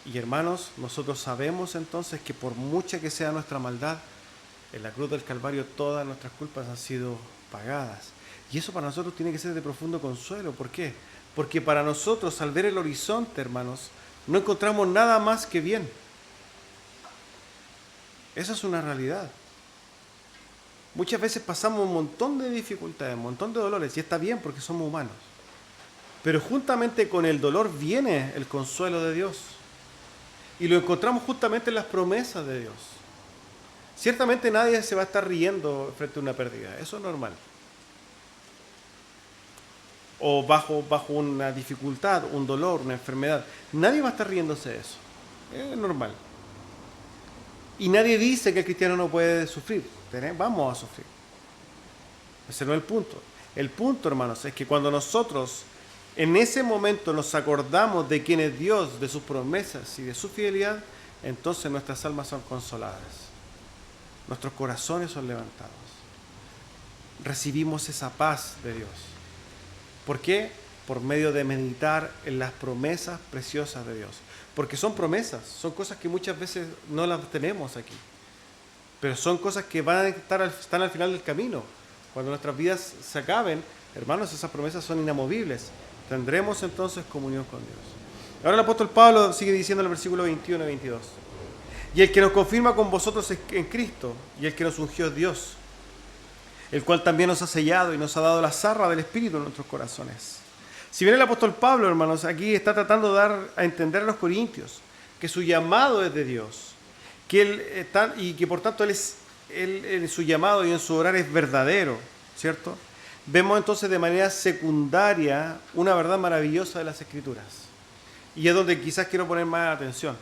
Y hermanos, nosotros sabemos entonces que por mucha que sea nuestra maldad, en la cruz del Calvario todas nuestras culpas han sido pagadas. Y eso para nosotros tiene que ser de profundo consuelo. ¿Por qué? Porque para nosotros, al ver el horizonte, hermanos, no encontramos nada más que bien. Esa es una realidad. Muchas veces pasamos un montón de dificultades, un montón de dolores, y está bien porque somos humanos. Pero juntamente con el dolor viene el consuelo de Dios. Y lo encontramos justamente en las promesas de Dios. Ciertamente nadie se va a estar riendo frente a una pérdida, eso es normal. O bajo una dificultad, un dolor, una enfermedad. Nadie va a estar riéndose de eso, es normal. Y nadie dice que el cristiano no puede sufrir, vamos a sufrir. Ese no es el punto. El punto, hermanos, es que cuando nosotros en ese momento nos acordamos de quién es Dios, de sus promesas y de su fidelidad, entonces nuestras almas son consoladas. Nuestros corazones son levantados. Recibimos esa paz de Dios. ¿Por qué? Por medio de meditar en las promesas preciosas de Dios. Porque son promesas, son cosas que muchas veces no las tenemos aquí. Pero son cosas que están al final del camino. Cuando nuestras vidas se acaben, hermanos, esas promesas son inamovibles. Tendremos entonces comunión con Dios. Ahora el apóstol Pablo sigue diciendo en el versículo 21 y 22. Y el que nos confirma con vosotros en Cristo, y el que nos ungió es Dios, el cual también nos ha sellado y nos ha dado la zarra del Espíritu en nuestros corazones. Si bien el apóstol Pablo, hermanos, aquí está tratando de dar a entender a los corintios que su llamado es de Dios, y que por tanto él en su llamado y en su orar es verdadero, ¿cierto? Vemos entonces de manera secundaria una verdad maravillosa de las Escrituras. Y es donde quizás quiero poner más atención.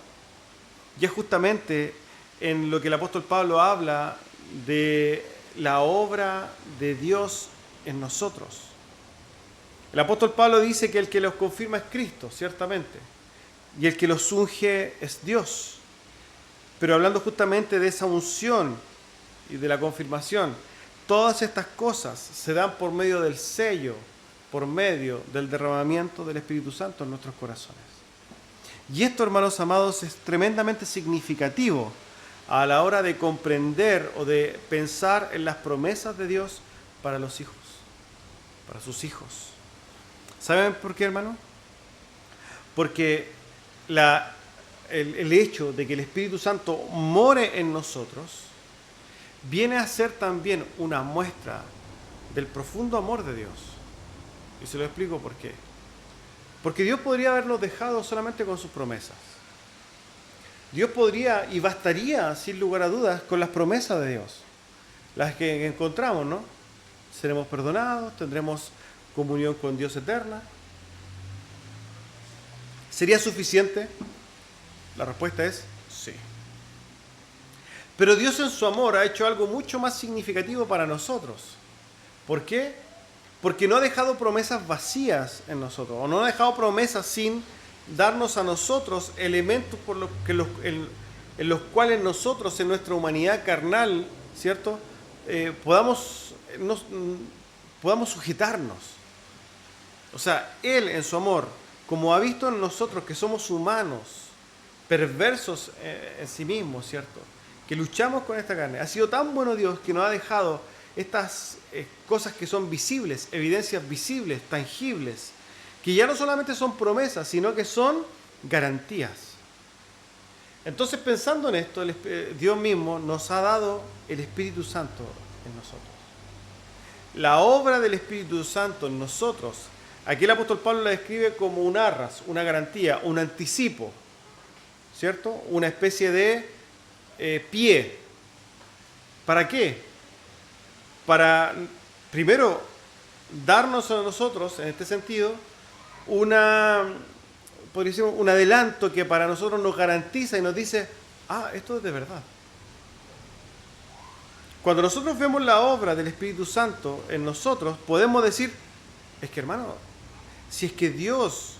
Y es justamente en lo que el apóstol Pablo habla de la obra de Dios en nosotros. El apóstol Pablo dice que el que los confirma es Cristo, ciertamente, y el que los unge es Dios. Pero hablando justamente de esa unción y de la confirmación, todas estas cosas se dan por medio del sello, por medio del derramamiento del Espíritu Santo en nuestros corazones. Y esto, hermanos amados, es tremendamente significativo a la hora de comprender o de pensar en las promesas de Dios para los hijos, para sus hijos. ¿Saben por qué, hermano? Porque el hecho de que el Espíritu Santo more en nosotros viene a ser también una muestra del profundo amor de Dios. Y se lo explico por qué. Porque Dios podría habernos dejado solamente con sus promesas. Dios podría y bastaría, sin lugar a dudas, con las promesas de Dios. Las que encontramos, ¿no? Seremos perdonados, tendremos comunión con Dios eterna. ¿Sería suficiente? La respuesta es sí. Pero Dios en su amor ha hecho algo mucho más significativo para nosotros. ¿Por qué? Porque no ha dejado promesas vacías en nosotros, o no ha dejado promesas sin darnos a nosotros elementos en los cuales nosotros, en nuestra humanidad carnal, ¿cierto?, podamos sujetarnos. O sea, Él en su amor, como ha visto en nosotros que somos humanos, perversos en sí mismos, ¿cierto?, que luchamos con esta carne, ha sido tan bueno Dios que nos ha dejado estas cosas que son visibles, evidencias visibles, tangibles, que ya no solamente son promesas, sino que son garantías. Entonces, pensando en esto, Dios mismo nos ha dado el Espíritu Santo en nosotros. La obra del Espíritu Santo en nosotros Aquí el apóstol Pablo la describe como un arras, una garantía, un anticipo, ¿cierto? Una especie de pie. ¿Para qué? Para, primero, darnos a nosotros, en este sentido, podría decir, un adelanto que para nosotros nos garantiza y nos dice, esto es de verdad. Cuando nosotros vemos la obra del Espíritu Santo en nosotros, podemos decir, es que hermano, si es que Dios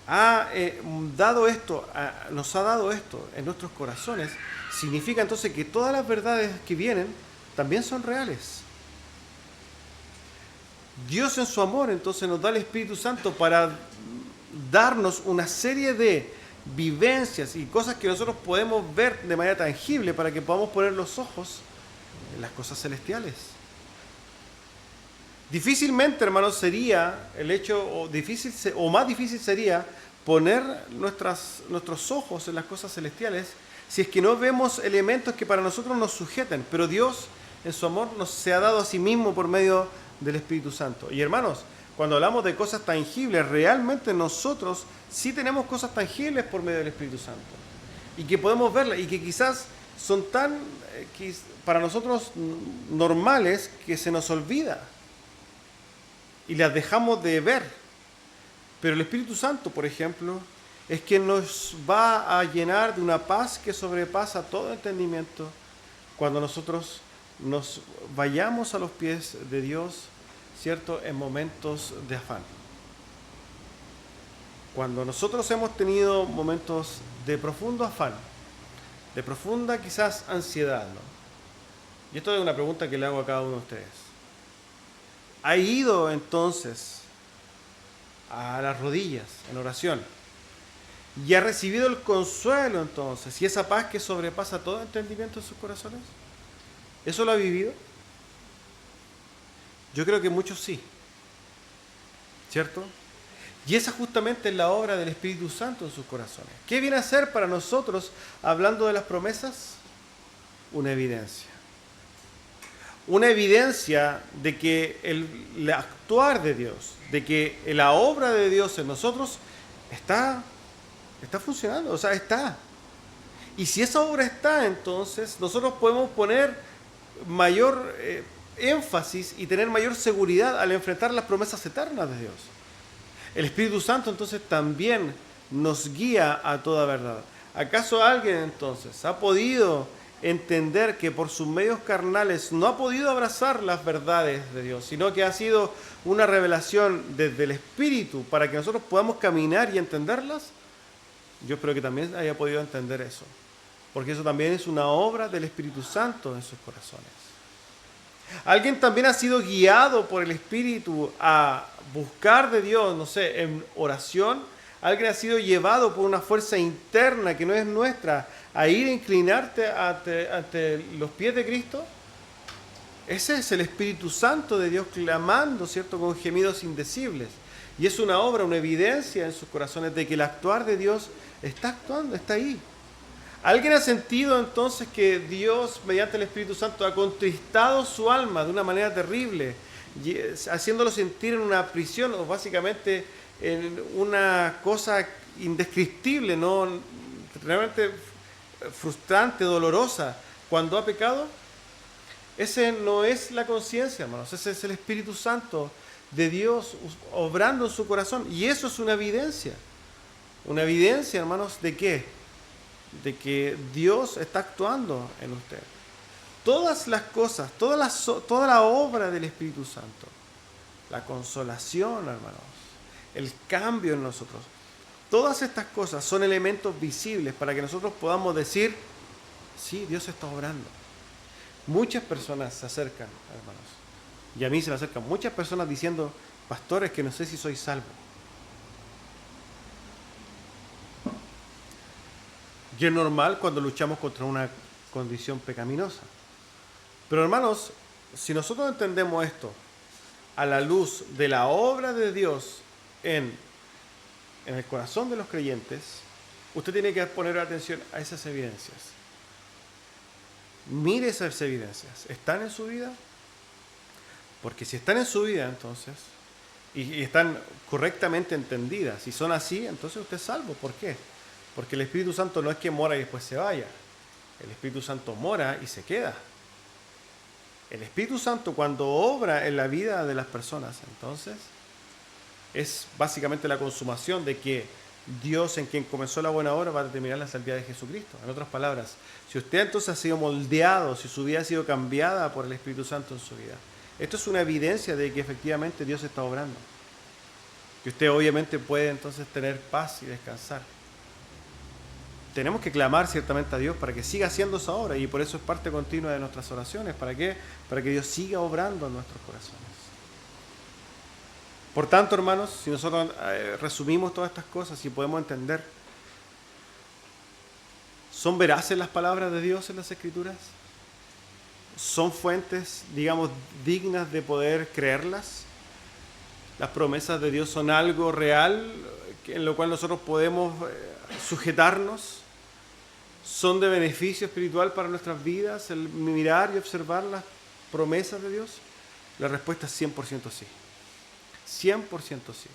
nos ha dado esto en nuestros corazones, significa entonces que todas las verdades que vienen también son reales. Dios en su amor entonces nos da el Espíritu Santo para darnos una serie de vivencias y cosas que nosotros podemos ver de manera tangible para que podamos poner los ojos en las cosas celestiales. Difícilmente, hermanos, sería el hecho, o más difícil sería poner nuestros ojos en las cosas celestiales si es que no vemos elementos que para nosotros nos sujeten. Pero Dios, en su amor, se ha dado a sí mismo por medio del Espíritu Santo. Y hermanos, cuando hablamos de cosas tangibles, realmente nosotros sí tenemos cosas tangibles por medio del Espíritu Santo. Y que podemos verlas y que quizás son tan, para nosotros, normales que se nos olvida. Y las dejamos de ver. Pero el Espíritu Santo, por ejemplo, es quien nos va a llenar de una paz que sobrepasa todo entendimiento cuando nosotros nos vayamos a los pies de Dios, ¿cierto?, en momentos de afán. Cuando nosotros hemos tenido momentos de profundo afán, de profunda quizás ansiedad, ¿no? Y esto es una pregunta que le hago a cada uno de ustedes. ¿Ha ido entonces a las rodillas en oración y ha recibido el consuelo entonces y esa paz que sobrepasa todo entendimiento en sus corazones? ¿Eso lo ha vivido? Yo creo que muchos sí, ¿cierto? Y esa justamente es la obra del Espíritu Santo en sus corazones. ¿Qué viene a ser para nosotros, hablando de las promesas? Una evidencia. Una evidencia de que el actuar de Dios, de que la obra de Dios en nosotros está funcionando, o sea, está. Y si esa obra está, entonces nosotros podemos poner mayor énfasis y tener mayor seguridad al enfrentar las promesas eternas de Dios. El Espíritu Santo entonces también nos guía a toda verdad. ¿Acaso alguien entonces ha podido entender que por sus medios carnales no ha podido abrazar las verdades de Dios, sino que ha sido una revelación desde el Espíritu para que nosotros podamos caminar y entenderlas? Yo espero que también haya podido entender eso, porque eso también es una obra del Espíritu Santo en sus corazones. Alguien también ha sido guiado por el Espíritu a buscar de Dios, no sé, en oración. Alguien ha sido llevado por una fuerza interna que no es nuestra a ir a inclinarte ante los pies de Cristo. Ese es el Espíritu Santo de Dios clamando, ¿cierto?, con gemidos indecibles. Y es una obra, una evidencia en sus corazones de que el actuar de Dios está actuando, está ahí. ¿Alguien ha sentido entonces que Dios, mediante el Espíritu Santo, ha contristado su alma de una manera terrible, haciéndolo sentir en una prisión o básicamente en una cosa indescriptible, ¿no?, realmente frustrante, dolorosa, cuando ha pecado? Ese no es la conciencia, hermanos, ese es el Espíritu Santo de Dios obrando en su corazón. Y eso es una evidencia, hermanos, ¿de qué? De que Dios está actuando en usted. Todas las cosas, toda la obra del Espíritu Santo, la consolación, hermanos, el cambio en nosotros, todas estas cosas son elementos visibles para que nosotros podamos decir, sí, Dios está obrando. Muchas personas se acercan, hermanos, y a mí se me acercan muchas personas diciendo, pastores, que no sé si soy salvo. Y es normal cuando luchamos contra una condición pecaminosa. Pero hermanos, si nosotros entendemos esto a la luz de la obra de Dios en el corazón de los creyentes, usted tiene que poner atención a esas evidencias. Mire esas evidencias. ¿Están en su vida? Porque si están en su vida, entonces, y están correctamente entendidas. Si son así, entonces usted es salvo. ¿Por qué? Porque el Espíritu Santo no es que mora y después se vaya. El Espíritu Santo mora y se queda. El Espíritu Santo, cuando obra en la vida de las personas, entonces es básicamente la consumación de que Dios, en quien comenzó la buena obra, va a terminarla hasta el día de Jesucristo. En otras palabras, si usted entonces ha sido moldeado, si su vida ha sido cambiada por el Espíritu Santo en su vida, esto es una evidencia de que efectivamente Dios está obrando. Que usted obviamente puede entonces tener paz y descansar. Tenemos que clamar ciertamente a Dios para que siga haciendo esa obra, y por eso es parte continua de nuestras oraciones. ¿Para qué? Para que Dios siga obrando en nuestros corazones. Por tanto, hermanos, si nosotros resumimos todas estas cosas y podemos entender, ¿son veraces las palabras de Dios en las Escrituras? ¿Son fuentes, digamos, dignas de poder creerlas? ¿Las promesas de Dios son algo real en lo cual nosotros podemos sujetarnos? ¿Son de beneficio espiritual para nuestras vidas el mirar y observar las promesas de Dios? La respuesta es 100% sí. 100% sí.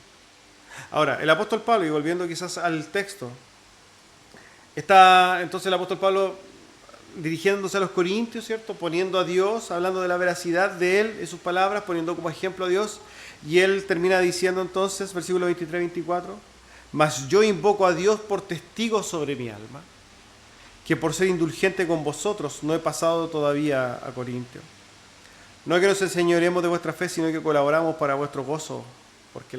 Ahora, el apóstol Pablo, y volviendo quizás al texto, está entonces el apóstol Pablo dirigiéndose a los corintios, ¿cierto? Poniendo a Dios, hablando de la veracidad de él, en sus palabras, poniendo como ejemplo a Dios, y él termina diciendo entonces, versículo 23-24, mas yo invoco a Dios por testigo sobre mi alma, que por ser indulgente con vosotros no he pasado todavía a Corintio. No es que nos enseñoremos de vuestra fe, sino que colaboramos para vuestro gozo, porque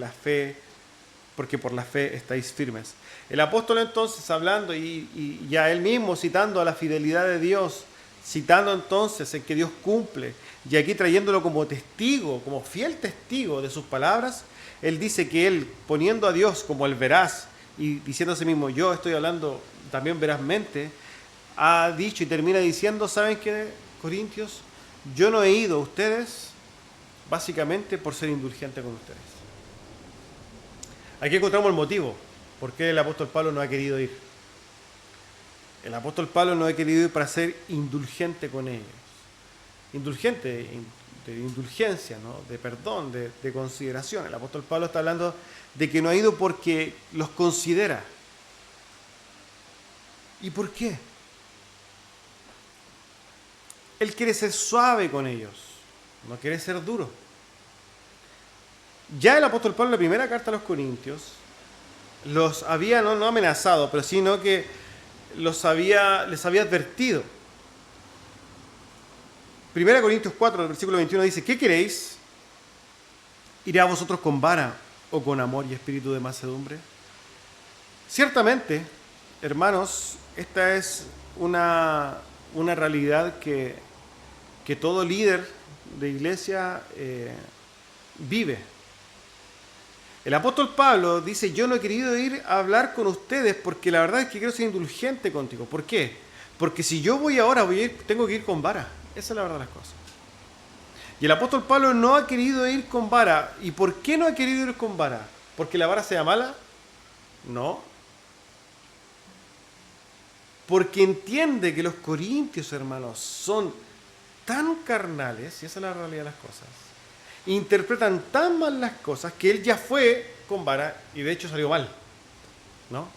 por la fe estáis firmes. El apóstol entonces hablando, y ya él mismo citando a la fidelidad de Dios, citando entonces en que Dios cumple, y aquí trayéndolo como testigo, como fiel testigo de sus palabras, él dice que él, poniendo a Dios como el veraz, y diciendo a sí mismo, yo estoy hablando también verazmente, ha dicho y termina diciendo, ¿saben qué, Corintios? Yo no he ido a ustedes básicamente por ser indulgente con ustedes. Aquí encontramos el motivo por qué el apóstol Pablo no ha querido ir. El apóstol Pablo no ha querido ir para ser indulgente con ellos. Indulgente, de indulgencia, ¿no? De perdón, de consideración. El apóstol Pablo está hablando de que no ha ido porque los considera. ¿Y por qué? Él quiere ser suave con ellos, no quiere ser duro. Ya el apóstol Pablo en la primera carta a los Corintios los había no amenazado, pero sino que les había advertido. 1 Corintios 4, versículo 21 dice, ¿qué queréis? ¿Iré a vosotros con vara o con amor y espíritu de mansedumbre? Ciertamente, hermanos, esta es una realidad que todo líder de iglesia vive. El apóstol Pablo dice, yo no he querido ir a hablar con ustedes porque la verdad es que quiero ser indulgente contigo. ¿Por qué? Porque si yo voy ahora, tengo que ir con vara. Esa es la verdad de las cosas. Y el apóstol Pablo no ha querido ir con vara. ¿Y por qué no ha querido ir con vara? ¿Porque la vara sea mala? No. Porque entiende que los corintios, hermanos, son tan carnales, y esa es la realidad de las cosas, interpretan tan mal las cosas que él ya fue con vara y de hecho salió mal, ¿no?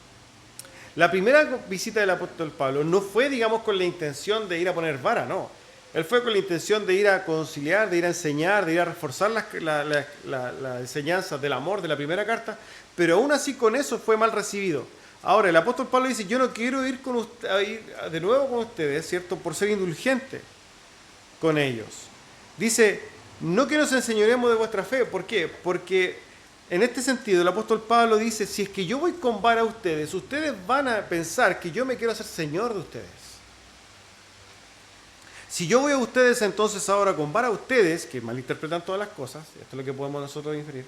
La primera visita del apóstol Pablo no fue, digamos, con la intención de ir a poner vara, no. Él fue con la intención de ir a conciliar, de ir a enseñar, de ir a reforzar la enseñanza del amor de la primera carta, pero aún así con eso fue mal recibido. Ahora, el apóstol Pablo dice, yo no quiero ir de nuevo con ustedes, ¿cierto?, por ser indulgente con ellos. Dice, no que nos enseñoremos de vuestra fe. ¿Por qué? Porque en este sentido el apóstol Pablo dice, si es que yo voy con vara a ustedes, ustedes van a pensar que yo me quiero hacer señor de ustedes. Si yo voy a ustedes entonces ahora con vara a ustedes, que malinterpretan todas las cosas, esto es lo que podemos nosotros inferir,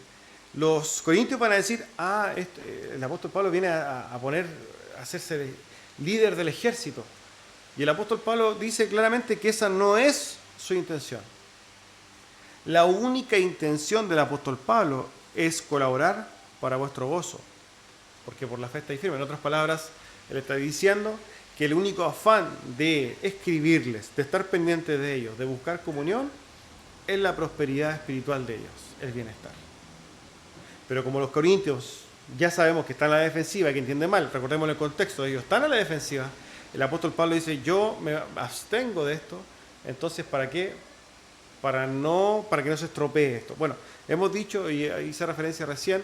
los corintios van a decir, el apóstol Pablo viene a hacerse líder del ejército. Y el apóstol Pablo dice claramente que esa no es su intención. La única intención del apóstol Pablo es colaborar para vuestro gozo, porque por la fe estáis firmes. En otras palabras, él está diciendo que el único afán de escribirles, de estar pendiente de ellos, de buscar comunión, es la prosperidad espiritual de ellos, el bienestar. Pero como los corintios ya sabemos que están a la defensiva, que entiende mal, recordemos el contexto, ellos están a la defensiva, el apóstol Pablo dice, yo me abstengo de esto, entonces ¿para qué? Para que no se estropee esto. Bueno, hemos dicho, y hice referencia recién,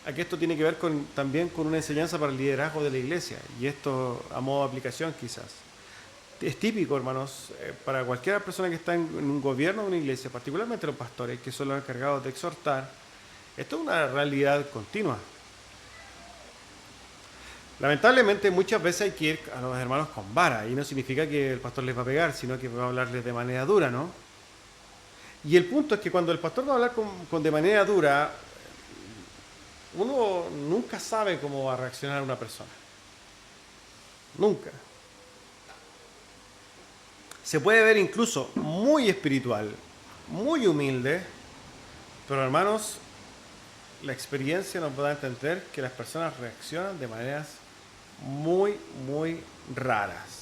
a que esto tiene que ver también con una enseñanza para el liderazgo de la iglesia, y esto a modo de aplicación quizás. Es típico, hermanos, para cualquier persona que está en un gobierno de una iglesia, particularmente los pastores, que son los encargados de exhortar, esto es una realidad continua. Lamentablemente muchas veces hay que ir a los hermanos con vara, y no significa que el pastor les va a pegar, sino que va a hablarles de manera dura, ¿no? Y el punto es que cuando el pastor va a hablar de manera dura, uno nunca sabe cómo va a reaccionar una persona. Nunca. Se puede ver incluso muy espiritual, muy humilde, pero hermanos, la experiencia nos va a entender que las personas reaccionan de maneras muy, muy raras.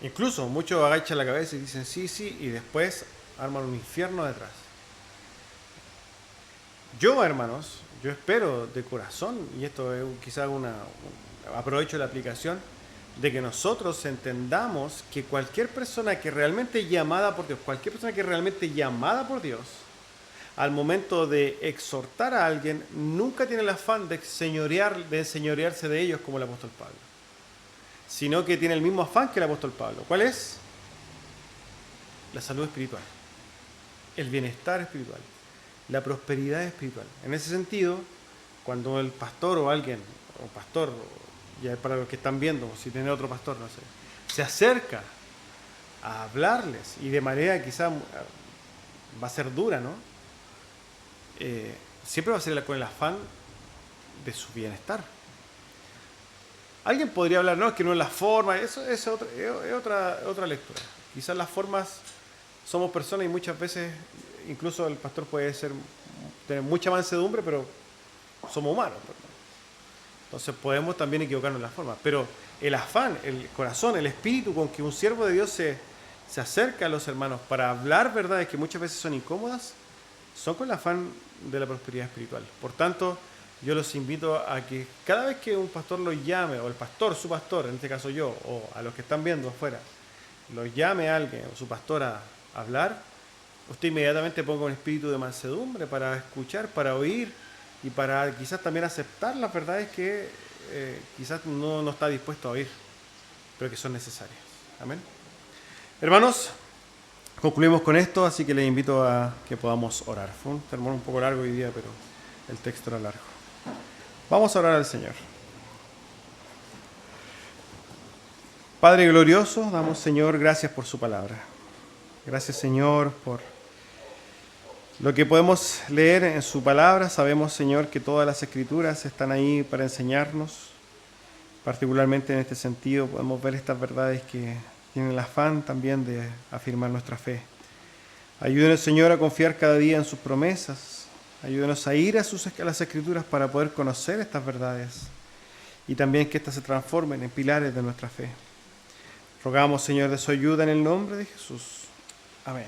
Incluso muchos agachan la cabeza y dicen sí, sí, y después arman un infierno detrás. Yo, hermanos, yo espero de corazón, y esto es quizás aprovecho la aplicación, de que nosotros entendamos que cualquier persona que realmente es llamada por Dios, al momento de exhortar a alguien, nunca tiene el afán de enseñorearse de ellos como el apóstol Pablo, sino que tiene el mismo afán que el apóstol Pablo. ¿Cuál es? La salud espiritual, el bienestar espiritual, la prosperidad espiritual. En ese sentido, cuando el pastor o alguien, o pastor, ya para los que están viendo, si tiene otro pastor, no sé, se acerca a hablarles y de manera quizá va a ser dura, ¿no? Siempre va a ser con el afán de su bienestar. Alguien podría hablar, no, es que no es la forma, eso es otra lectura. Quizás las formas, somos personas y muchas veces, incluso el pastor puede tener mucha mansedumbre, pero somos humanos, ¿verdad? Entonces podemos también equivocarnos en las formas, pero el afán, el corazón, el espíritu con que un siervo de Dios se acerca a los hermanos para hablar verdades que muchas veces son incómodas, son con el afán de la prosperidad espiritual. Por tanto, yo los invito a que cada vez que un pastor los llame, o el pastor, su pastor, en este caso yo, o a los que están viendo afuera, los llame a alguien o su pastor a hablar, usted inmediatamente ponga un espíritu de mansedumbre para escuchar, para oír y para quizás también aceptar las verdades que quizás no está dispuesto a oír, pero que son necesarias. Amén. Hermanos, concluimos con esto, así que les invito a que podamos orar. Fue un sermón un poco largo hoy día, pero el texto era largo. Vamos a orar al Señor. Padre glorioso, damos, Señor, gracias por su palabra. Gracias, Señor, por lo que podemos leer en su palabra. Sabemos, Señor, que todas las escrituras están ahí para enseñarnos. Particularmente en este sentido podemos ver estas verdades que tienen el afán también de afirmar nuestra fe. Ayúdenos, Señor, a confiar cada día en sus promesas. Ayúdenos a ir a las escrituras para poder conocer estas verdades y también que éstas se transformen en pilares de nuestra fe. Rogamos, Señor, de su ayuda en el nombre de Jesús. Amén.